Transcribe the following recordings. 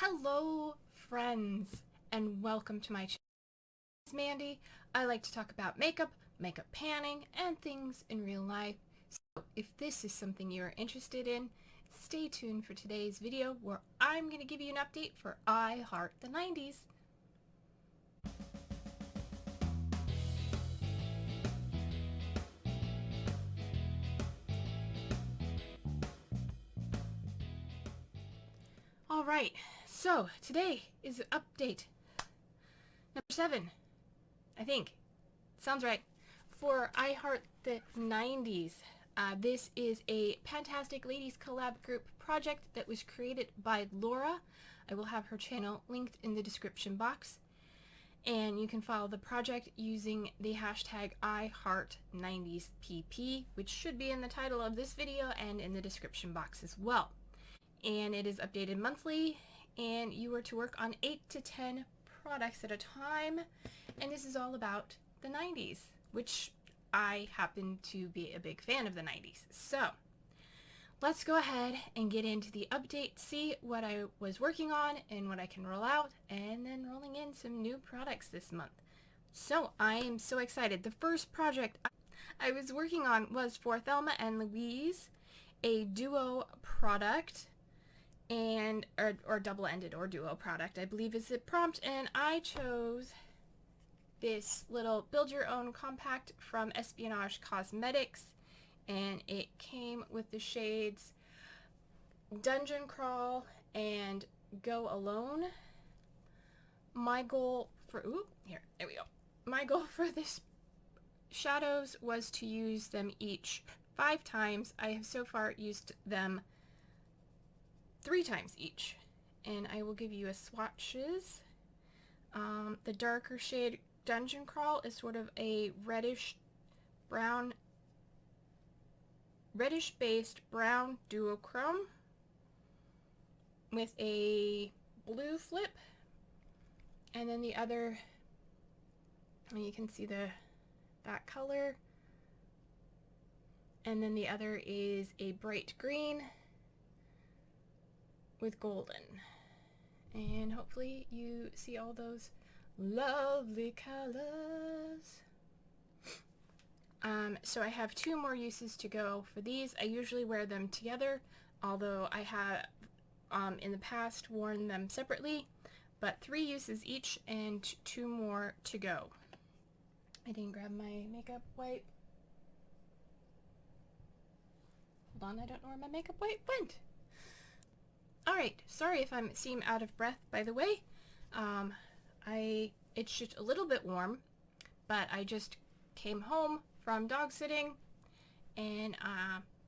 Hello friends and welcome to my channel. It's Mandy. I like to talk about makeup panning, and things in real life. So if this is something you are interested in, stay tuned for today's video where I'm going to give you an update for I Heart the 90s. Alright, so today is update number 7, I think. Sounds right. For I Heart the 90s. This is a Fantastic Ladies collab group project that was created by Laura. I will have her channel linked in the description box. And you can follow the project using the hashtag IHeartNinetiesPP, which should be in the title of this video and in the description box as well. And it is updated monthly, and you are to work on 8 to 10 products at a time. And this is all about the 90s, which I happen to be a big fan of the 90s. So let's go ahead and get into the update, see what I was working on and what I can roll out, and then rolling in some new products this month. So I am so excited. The first project I was working on was for Thelma and Louise, a duo product, and or double-ended or duo product, I believe is the prompt, and I chose this little build your own compact from Espionage Cosmetics, and it came with the shades Dungeon Crawl and Go Alone. My goal for there we go. My goal for this shadows was to use them each 5 times. I have so far used them 3 times each, and I will give you a swatches. The darker shade Dungeon Crawl is sort of a reddish based brown duochrome with a blue flip, and then the other, and you can see that color, and then the other is a bright green with golden, and hopefully you see all those lovely colors. So I have 2 more uses to go for these. I usually wear them together, although I have in the past worn them separately, but 3 uses each and 2 more to go. I didn't grab my makeup wipe. Hold on, I don't know where my makeup wipe went. Alright, sorry if I seem out of breath, by the way. It's just a little bit warm, but I just came home from dog sitting and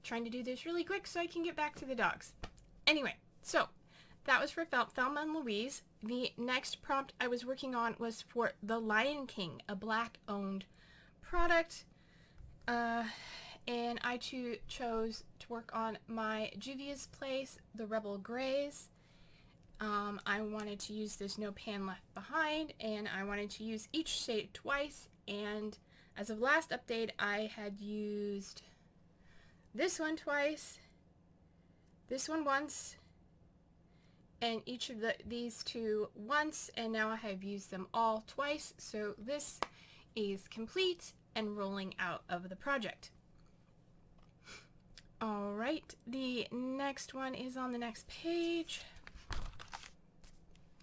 trying to do this really quick so I can get back to the dogs. Anyway, so that was for Thelma and Louise. The next prompt I was working on was for The Lion King, a black-owned product, and I chose to work on my Juvia's Place, the Rebel Grays. I wanted to use this No Pan Left Behind, and I wanted to use each shade twice, and as of last update I had used this one twice, this one once, and each of these 2 once, and now I have used them all twice, so this is complete and rolling out of the project. Alright, the next one is on the next page.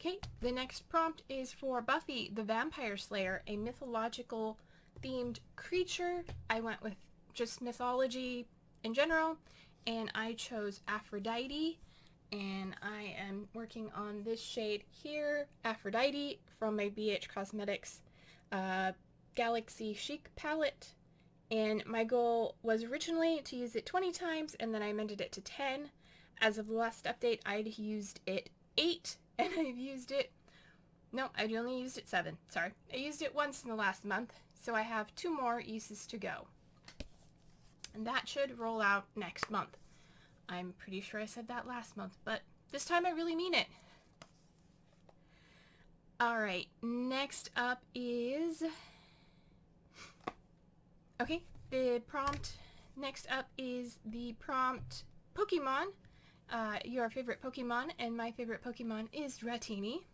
Okay, the next prompt is for Buffy the Vampire Slayer, a mythological themed creature. I went with just mythology in general, and I chose Aphrodite, and I am working on this shade here, Aphrodite, from my BH Cosmetics Galaxy Chic palette. And my goal was originally to use it 20 times, and then I amended it to 10. As of the last update, I'd used it 8, and I've used it, no, I only used it 7, sorry. I used it once in the last month, so I have 2 more uses to go. And that should roll out next month. I'm pretty sure I said that last month, but this time I really mean it. Alright, next up is... Okay, the prompt next up is the prompt Pokemon, your favorite Pokemon, and my favorite Pokemon is Dratini.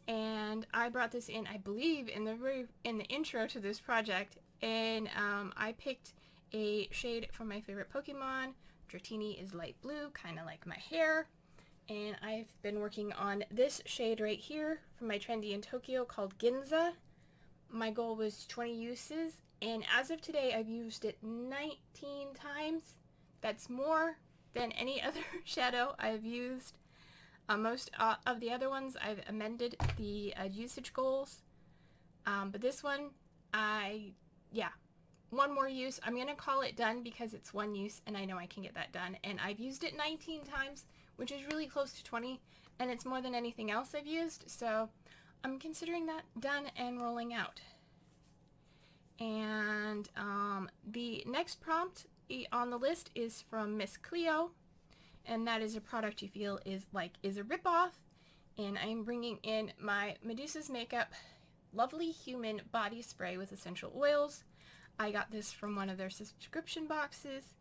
And I brought this in, I believe, in the intro to this project, and I picked a shade from my favorite Pokemon. Dratini is light blue, kind of like my hair, and I've been working on this shade right here from my Trendy in Tokyo called Ginza. My goal was 20 uses, and as of today I've used it 19 times. That's more than any other shadow I've used. Most of the other ones I've amended the usage goals, but this one, one more use. I'm gonna call it done because it's one use and I know I can get that done, and I've used it 19 times, which is really close to 20, and it's more than anything else I've used, so I'm considering that done and rolling out. And the next prompt on the list is from Miss Cleo, and that is a product you feel is a ripoff, and I'm bringing in my Medusa's Makeup Lovely Human Body Spray with essential oils. I got this from one of their subscription boxes,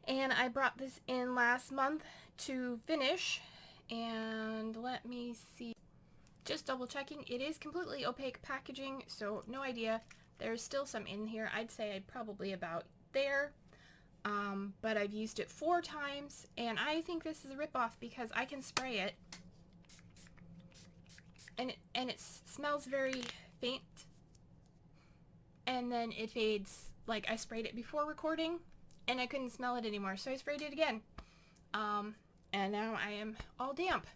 and I brought this in last month to finish, and let me see, just double checking, it is completely opaque packaging, so no idea. There's still some in here. I'd say I'd probably about there. But I've used it 4 times, and I think this is a ripoff because I can spray it, and it smells very faint, and then it fades. Like, I sprayed it before recording, and I couldn't smell it anymore, so I sprayed it again, and now I am all damp.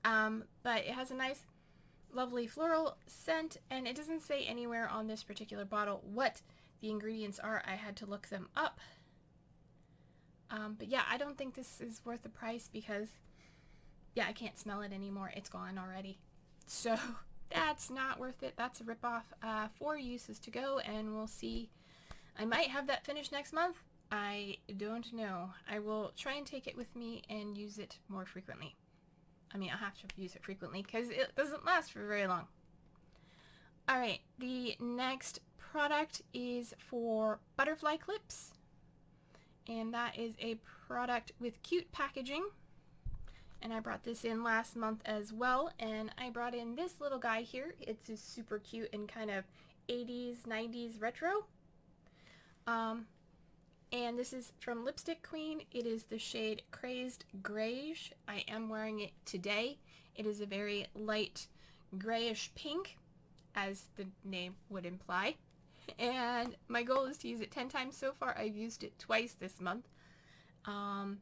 But it has a nice, lovely floral scent, and it doesn't say anywhere on this particular bottle what the ingredients are. I had to look them up. But yeah, I don't think this is worth the price because, yeah, I can't smell it anymore. It's gone already. So that's not worth it. That's a ripoff. 4 uses to go, and we'll see. I might have that finished next month. I don't know. I will try and take it with me and use it more frequently. I mean, I'll have to use it frequently because it doesn't last for very long. Alright, the next product is for butterfly clips, and that is a product with cute packaging, and I brought this in last month as well, and I brought in this little guy here. It's just super cute and kind of 80s, 90s retro, and this is from Lipstick Queen. It is the shade Crazed Grayish. I am wearing it today. It is a very light grayish pink, as the name would imply, and my goal is to use it 10 times so far. I've used it twice this month. I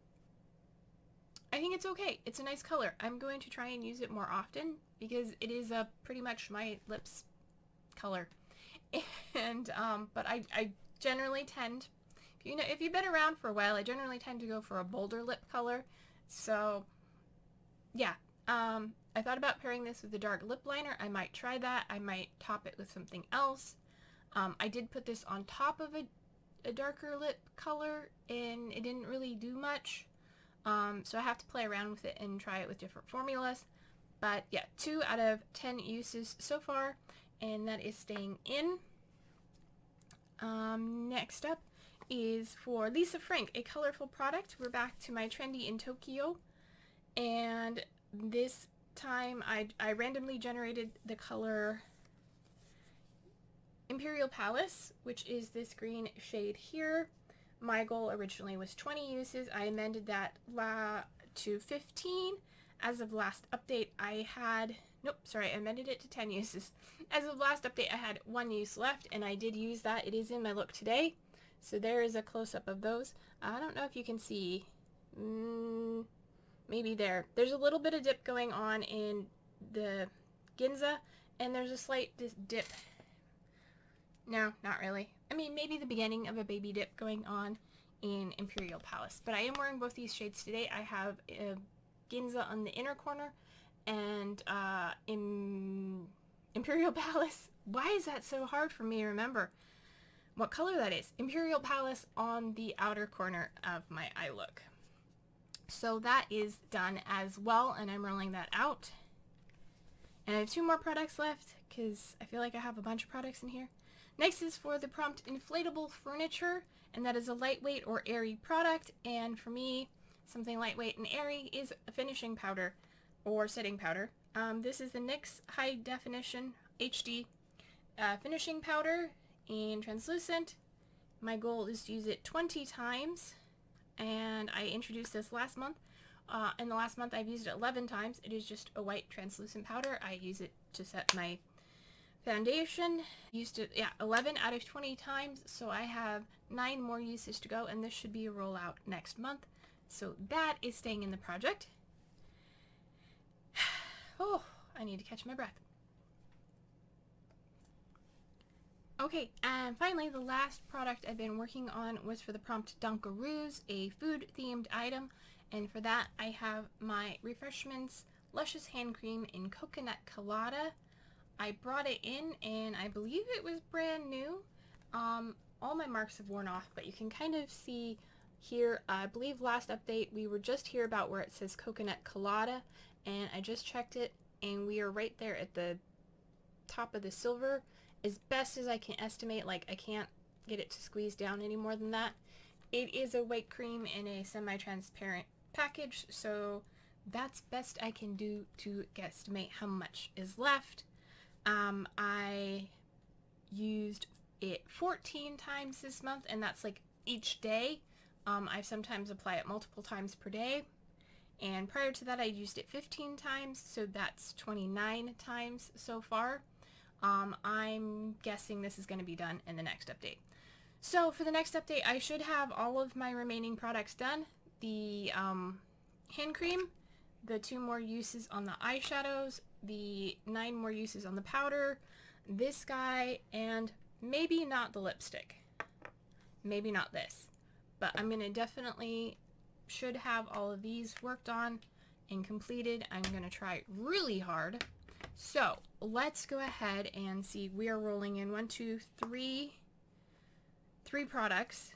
think it's okay. It's a nice color. I'm going to try and use it more often because it is pretty much my lips color, and but I generally tend, if you've been around for a while, I generally tend to go for a bolder lip color. So yeah, I thought about pairing this with a dark lip liner. I might try that. I might top it with something else. I did put this on top of a darker lip color, and it didn't really do much. So I have to play around with it and try it with different formulas. But yeah, 2 out of 10 uses so far, and that is staying in. Next up is for Lisa Frank, a colorful product. We're back to my Trendy in Tokyo, and this time I randomly generated the color Imperial Palace, which is this green shade here. My goal originally was 20 uses. I amended that to 15. As of last update, I amended it to 10 uses. As of last update, I had 1 use left, and I did use that. It is in my look today. So there is a close-up of those. I don't know if you can see. Maybe there. There's a little bit of dip going on in the Ginza, and there's a slight dip. No, not really. I mean, maybe the beginning of a baby dip going on in Imperial Palace. But I am wearing both these shades today. I have Ginza on the inner corner, and in Imperial Palace. Why is that so hard for me to remember what color that is? Imperial Palace on the outer corner of my eye look. So that is done as well, and I'm rolling that out. And I have 2 more products left because I feel like I have a bunch of products in here. Next is for the prompt Inflatable Furniture, and that is a lightweight or airy product, and for me, something lightweight and airy, is a finishing powder or setting powder. This is the NYX High Definition HD Finishing Powder in translucent. My goal is to use it 20 times, and I introduced this last month. In the last month I've used it 11 times. It is just a white translucent powder. I use it to set my foundation. Used it, 11 out of 20 times, so I have 9 more uses to go, and this should be a rollout next month. So that is staying in the project. Oh, I need to catch my breath. Okay, and finally, the last product I've been working on was for the prompt Dunkaroos, a food-themed item, and for that I have my Refreshments Luscious Hand Cream in Coconut Colada. I brought it in, and I believe it was brand new. All my marks have worn off, but you can kind of see here, I believe last update we were just here about where it says Coconut Colada, and I just checked it, and we are right there at the top of the silver. As best as I can estimate, like I can't get it to squeeze down any more than that. It is a white cream in a semi-transparent package, so that's best I can do to guesstimate how much is left. I used it 14 times this month, and that's like each day. I sometimes apply it multiple times per day, and prior to that I used it 15 times, so that's 29 times so far. I'm guessing this is going to be done in the next update. So for the next update, I should have all of my remaining products done. The hand cream, the 2 more uses on the eyeshadows, the 9 more uses on the powder, this guy, and maybe not the lipstick. Maybe not this. But I'm going to definitely should have all of these worked on and completed. I'm going to try really hard. So let's go ahead and see. We are rolling in 1, 2, 3 products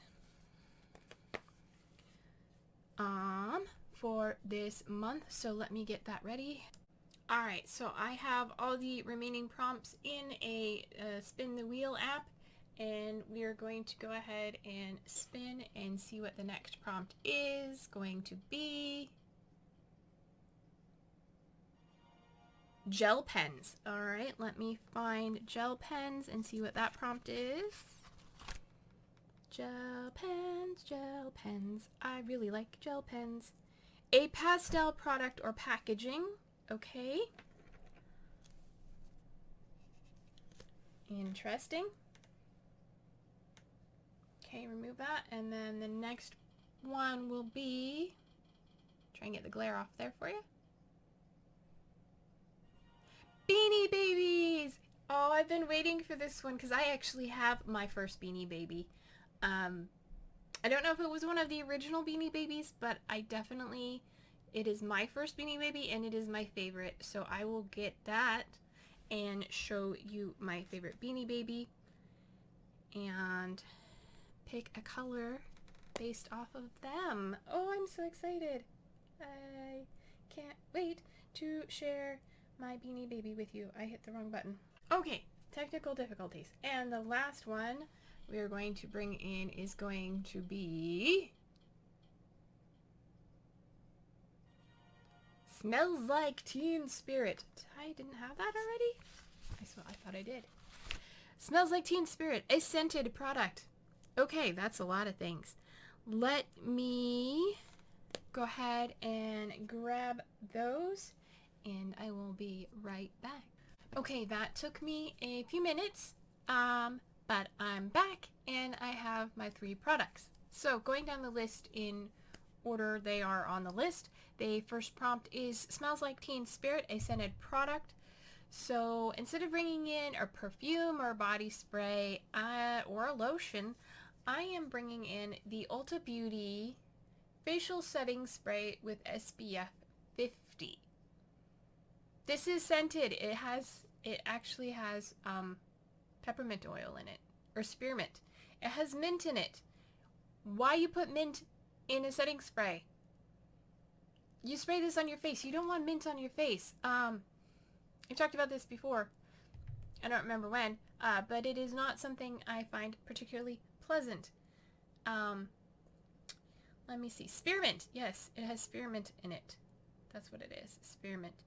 for this month. So let me get that ready. Alright, so I have all the remaining prompts in a spin the wheel app, and we are going to go ahead and spin and see what the next prompt is going to be. Gel pens. Alright, let me find gel pens and see what that prompt is. Gel pens, gel pens. I really like gel pens. A pastel product or packaging. Okay. Interesting. Okay, remove that. And then the next one will be... Try and get the glare off there for you. Beanie Babies! Oh, I've been waiting for this one because I actually have my first Beanie Baby. I don't know if it was one of the original Beanie Babies, but I definitely... It is my first Beanie Baby, and it is my favorite, so I will get that and show you my favorite Beanie Baby and pick a color based off of them. Oh, I'm so excited. I can't wait to share my Beanie Baby with you. I hit the wrong button. Okay, technical difficulties. And the last one we are going to bring in is going to be... Smells Like Teen Spirit. I didn't have that already? I thought I did. Smells Like Teen Spirit, a scented product. Okay, that's a lot of things. Let me go ahead and grab those, and I will be right back. Okay, that took me a few minutes, but I'm back, and I have my 3 products. So going down the list in order they are on the list, the first prompt is Smells Like Teen Spirit, a scented product. So instead of bringing in a perfume or body spray or a lotion, I am bringing in the Ulta Beauty Facial Setting Spray with SPF 50. This is scented. It actually has peppermint oil in it, or spearmint. It has mint in it. Why you put mint in a setting spray? You spray this on your face. You don't want mint on your face. I talked about this before. I don't remember when, but it is not something I find particularly pleasant. Let Let me see. Spearmint. Yes, it has spearmint in it. That's what it is. Spearmint.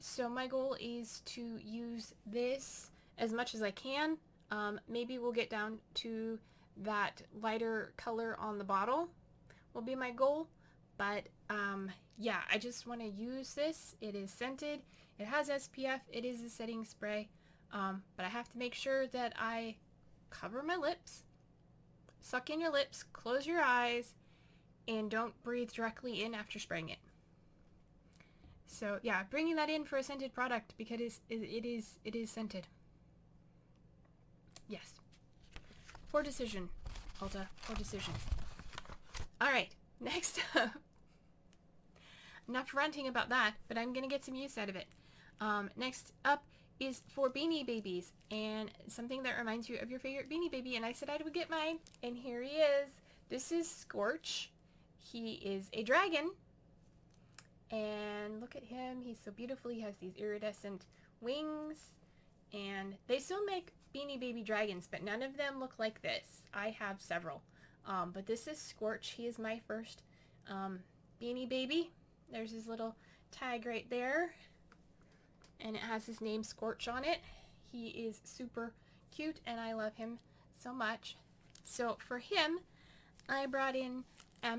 So my goal is to use this as much as I can. Maybe we'll get down to that lighter color on the bottle will be my goal. But yeah, I just want to use this. It is scented. It has SPF. It is a setting spray. But I have to make sure that I cover my lips, suck in your lips, close your eyes, and don't breathe directly in after spraying it. So yeah, bringing that in for a scented product because it is scented. Yes. Poor decision, Ulta. Poor decision. Alright, next up. Enough ranting about that, but I'm gonna get some use out of it. Next up is for Beanie Babies, and something that reminds you of your favorite Beanie Baby, and I said I would get mine, and here he is. This is Scorch. He is a dragon, and look at him. He's so beautiful. He has these iridescent wings, and they still make Beanie Baby dragons, but none of them look like this. I have several, but this is Scorch. He is my first Beanie Baby. There's his little tag right there, and it has his name Scorch on it. He is super cute, and I love him so much. So for him, I'm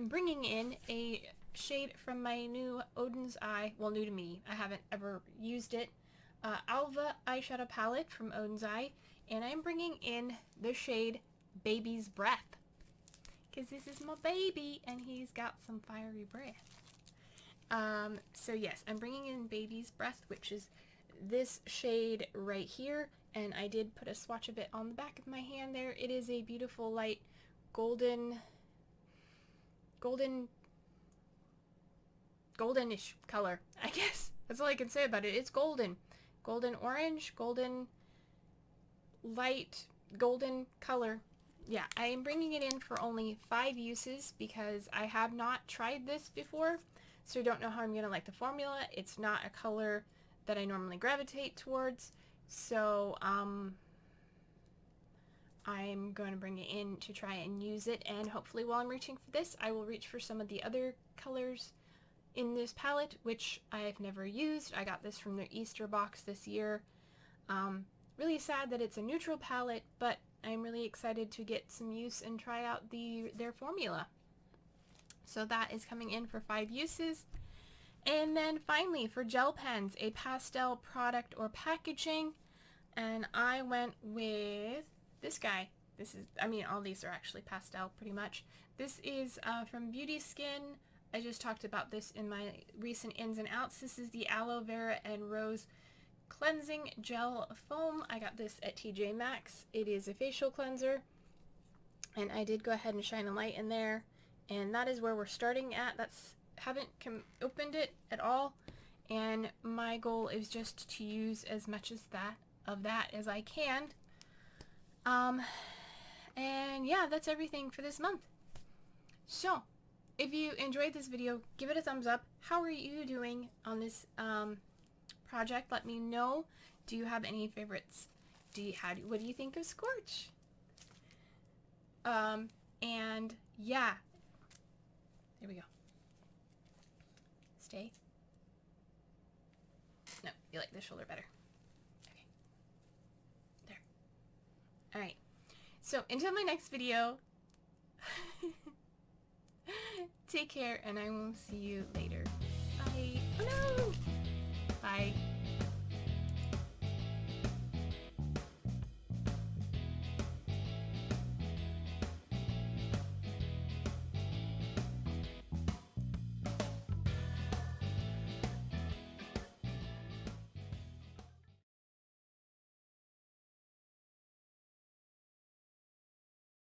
bringing in a shade from my new Odin's Eye, well, new to me, I haven't ever used it, Alva eyeshadow palette from Odin's Eye, and I'm bringing in the shade Baby's Breath, because this is my baby, and he's got some fiery breath. So yes, I'm bringing in Baby's Breath, which is this shade right here, and I did put a swatch of it on the back of my hand there. It is a beautiful light goldenish color, I guess. That's all I can say about it. It's golden. Golden orange, golden light, golden color. Yeah, I am bringing it in for only 5 uses because I have not tried this before, so I don't know how I'm going to like the formula. It's not a color that I normally gravitate towards, so I'm going to bring it in to try and use it, and hopefully while I'm reaching for this, I will reach for some of the other colors in this palette, which I've never used. I got this from their Easter box this year. Really sad that it's a neutral palette, but I'm really excited to get some use and try out their formula. So that is coming in for 5 uses. And then finally, for gel pens, a pastel product or packaging, and I went with this guy. This is, I mean, all these are actually pastel pretty much. This is from Beauty Skin. I just talked about this in my recent ins and outs. This is the Aloe Vera and Rose Cleansing Gel Foam. I got this at TJ Maxx. It is a facial cleanser, and I did go ahead and shine a light in there, and that is where we're starting at. Haven't opened it at all, and my goal is just to use as much as that as I can. And yeah, that's everything for this month. So if you enjoyed this video, give it a thumbs up. How are you doing on this project? Let me know. Do you have any favorites? What do you think of Scorch? And yeah, there we go. Stay. No, you like the shoulder better. Okay. There. Alright. So, until my next video, take care, and I will see you later.